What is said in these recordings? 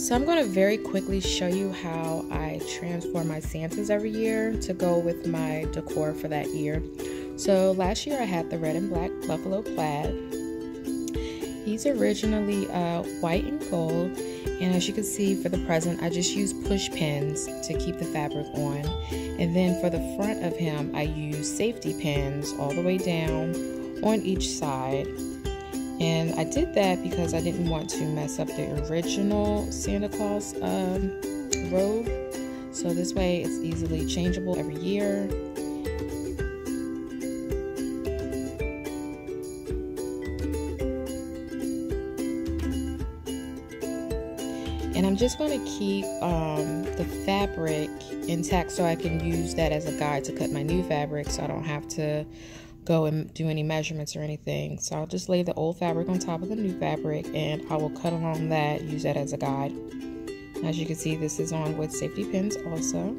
So I'm going to very quickly show you how I transform my Santas every year to go with my decor for that year. So last year I had the red and black buffalo plaid. He's originally white and gold, and as you can see for the present I just use push pins to keep the fabric on, and then for the front of him I use safety pins all the way down on each side. And I did that because I didn't want to mess up the original Santa Claus robe. So this way it's easily changeable every year. And I'm just going to keep the fabric intact so I can use that as a guide to cut my new fabric, so I don't have to go and do any measurements or anything. So I'll just lay the old fabric on top of the new fabric, and I will cut along that, use that as a guide. As you can see, this is on with safety pins also.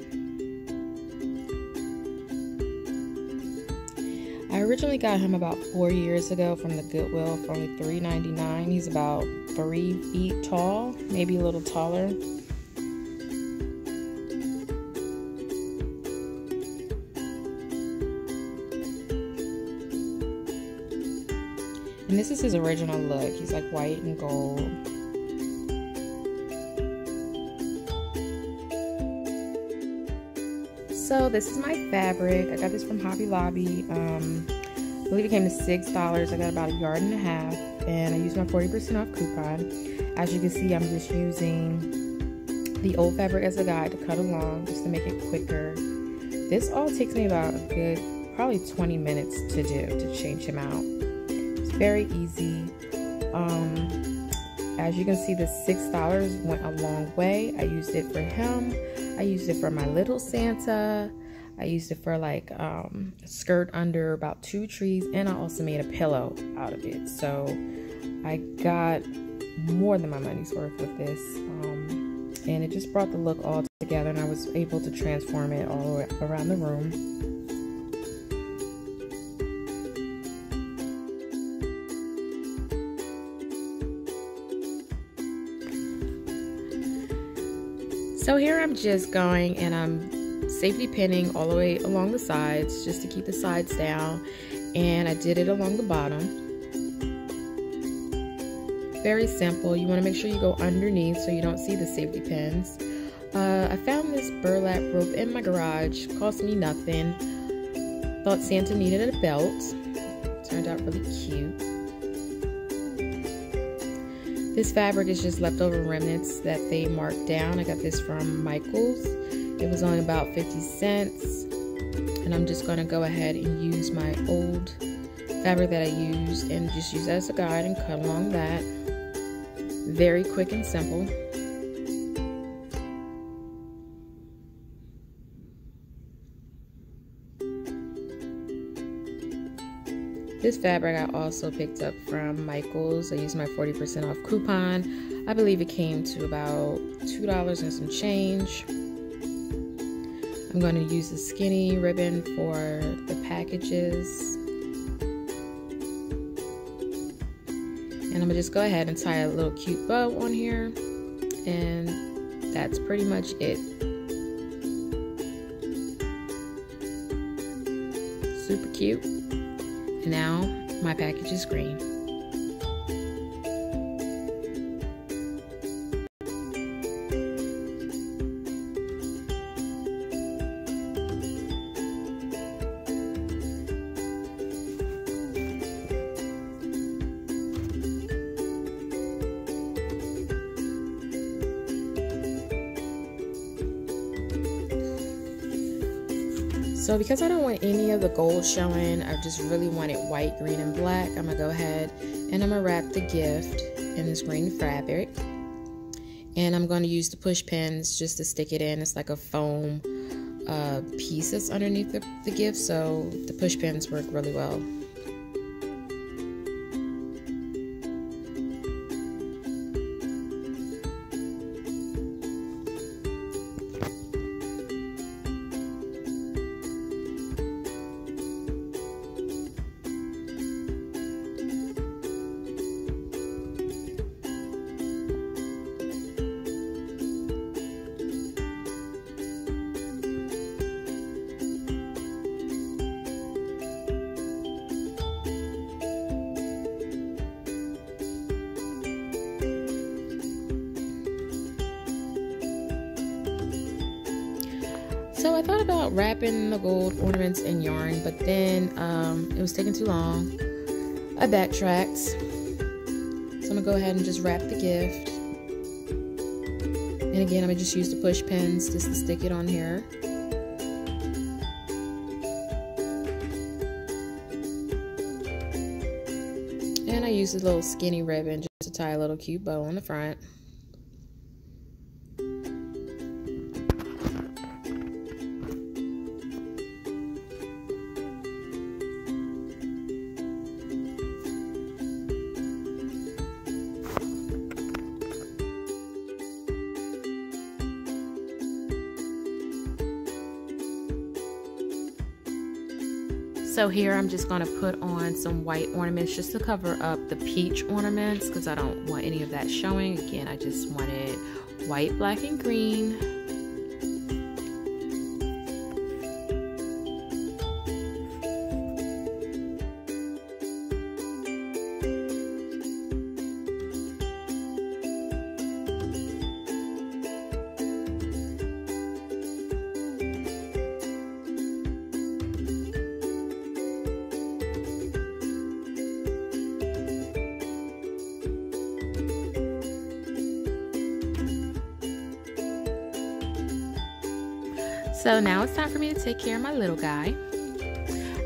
I originally got him about 4 years ago from the Goodwill for only $3.99. He's about 3 feet tall, maybe a little taller. And this is his original look. He's like white and gold. So this is my fabric. I got this from Hobby Lobby. I believe it came to $6. I got about 1.5 yards, and I used my 40% off coupon. As you can see, I'm just using the old fabric as a guide to cut along, just to make it quicker. This all takes me about a good, probably 20 minutes to do, to change him out. Very easy. As you can see, the $6 went a long way. I used it for him. I used it for my little Santa. I used it for like a skirt under about 2 trees, and I also made a pillow out of it. So I got more than my money's worth with this, and it just brought the look all together, and I was able to transform it all around the room. So here I'm just going and I'm safety pinning all the way along the sides just to keep the sides down, and I did it along the bottom. Very simple. You want to make sure you go underneath so you don't see the safety pins. I found this burlap rope in my garage. Cost me nothing. Thought Santa needed a belt. Turned out really cute. This fabric is just leftover remnants that they marked down. I got this from Michael's. It was only about 50 cents. And I'm just going to go ahead and use my old fabric that I used and just use that as a guide and cut along that. Very quick and simple. This fabric I also picked up from Michael's. I used my 40% off coupon. I believe it came to about $2 and some change. I'm going to use the skinny ribbon for the packages. And I'm going to just go ahead and tie a little cute bow on here. And that's pretty much it. Super cute. Now my package is green. So because I don't want any of the gold showing, I just really want it white, green, and black, I'm going to go ahead and I'm going to wrap the gift in this green fabric. And I'm going to use the push pins just to stick it in. It's like a foam piece that's underneath the gift, so the push pins work really well. So I thought about wrapping the gold ornaments in yarn, but then it was taking too long. I backtracked. So I'm gonna go ahead and just wrap the gift. And again, I'm gonna just use the push pins just to stick it on here. And I use a little skinny ribbon just to tie a little cute bow on the front. So here I'm just going to put on some white ornaments just to cover up the peach ornaments because I don't want any of that showing. Again, I just wanted white, black, and green. So now it's time for me to take care of my little guy.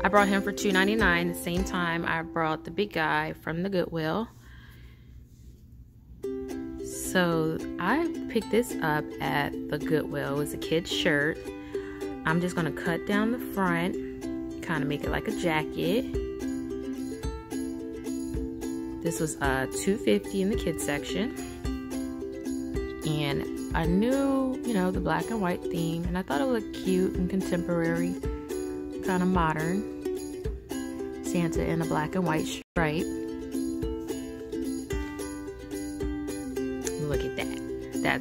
I brought him for $2.99. The same time I brought the big guy from the Goodwill. So I picked this up at the Goodwill. It was a kid's shirt. I'm just gonna cut down the front, kind of make it like a jacket. This was $2.50 in the kids section. And I knew, you know, the black and white theme, and I thought it looked cute and contemporary, kind of modern. Santa in a black and white stripe. Look at that.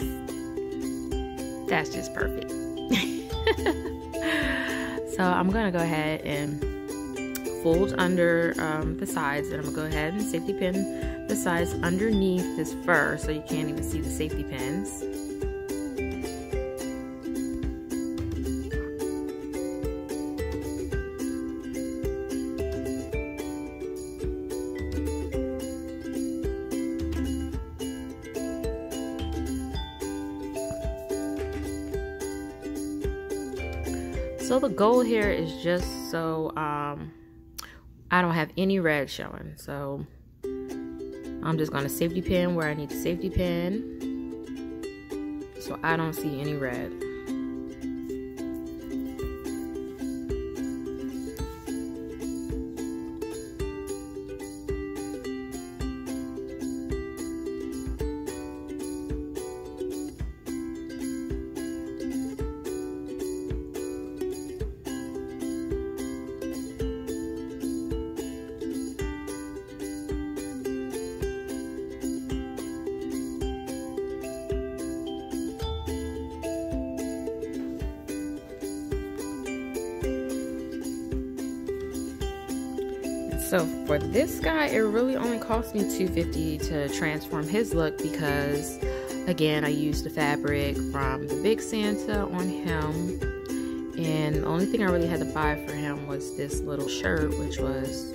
That's just perfect. So I'm gonna go ahead and fold under the sides, and I'm gonna go ahead and safety pin the sides underneath this fur so you can't even see the safety pins. So the goal here is just so I don't have any red showing. So I'm just going to safety pin where I need to safety pin so I don't see any red. So for this guy, it really only cost me $2.50 to transform his look because, again, I used the fabric from the big Santa on him. And the only thing I really had to buy for him was this little shirt, which was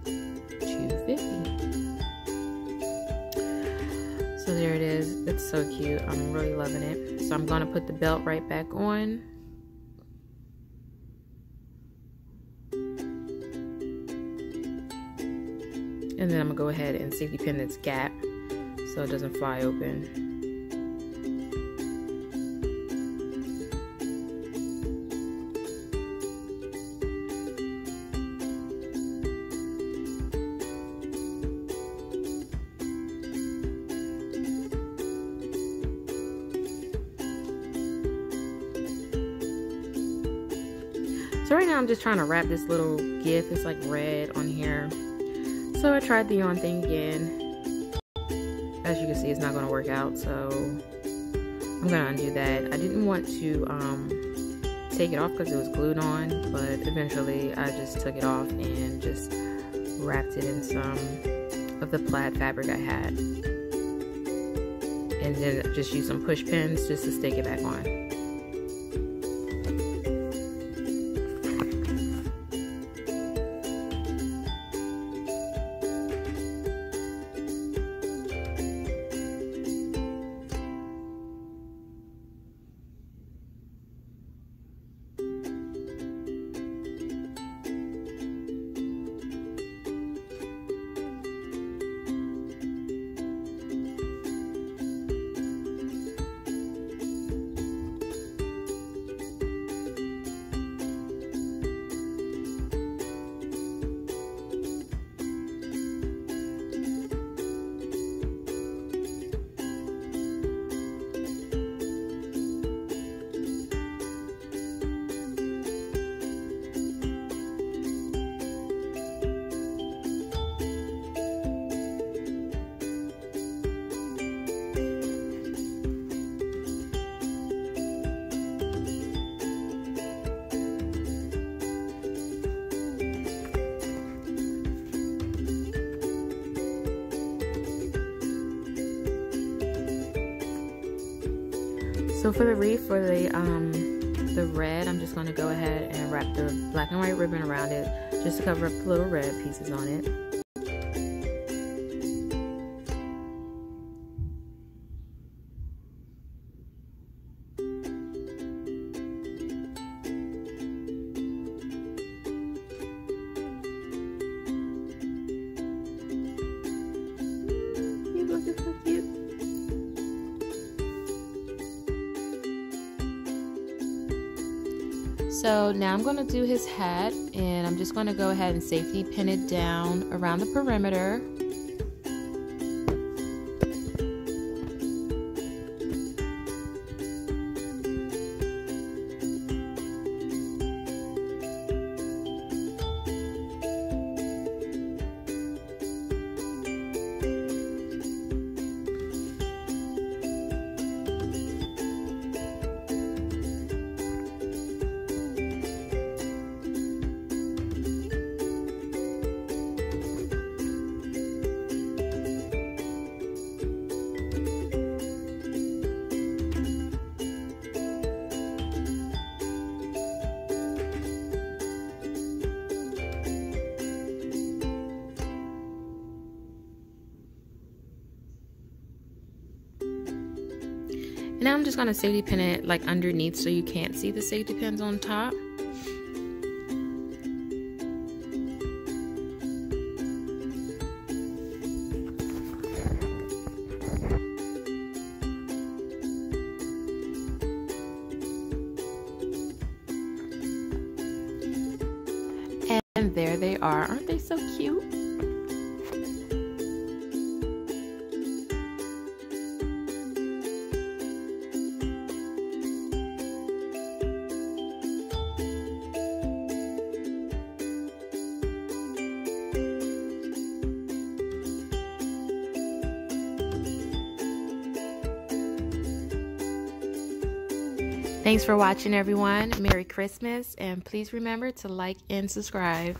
$2.50. So there it is. It's so cute. I'm really loving it. So I'm going to put the belt right back on. And then I'm gonna go ahead and safety pin this gap so it doesn't fly open. So right now I'm just trying to wrap this little gift. It's like red on here. So I tried the yarn thing again. As you can see, it's not going to work out, so I'm going to undo that. I didn't want to take it off because it was glued on, but eventually I just took it off and just wrapped it in some of the plaid fabric I had. And then just used some push pins just to stick it back on. So for the wreath, for the red, I'm just going to go ahead and wrap the black and white ribbon around it just to cover up the little red pieces on it. You look so cute. So now I'm going to do his hat, and I'm just going to go ahead and safety pin it down around the perimeter. Now I'm just going to safety pin it like underneath so you can't see the safety pins on top. And there they are. Aren't they so cute? Thanks for watching, everyone. Merry Christmas, and please remember to like and subscribe.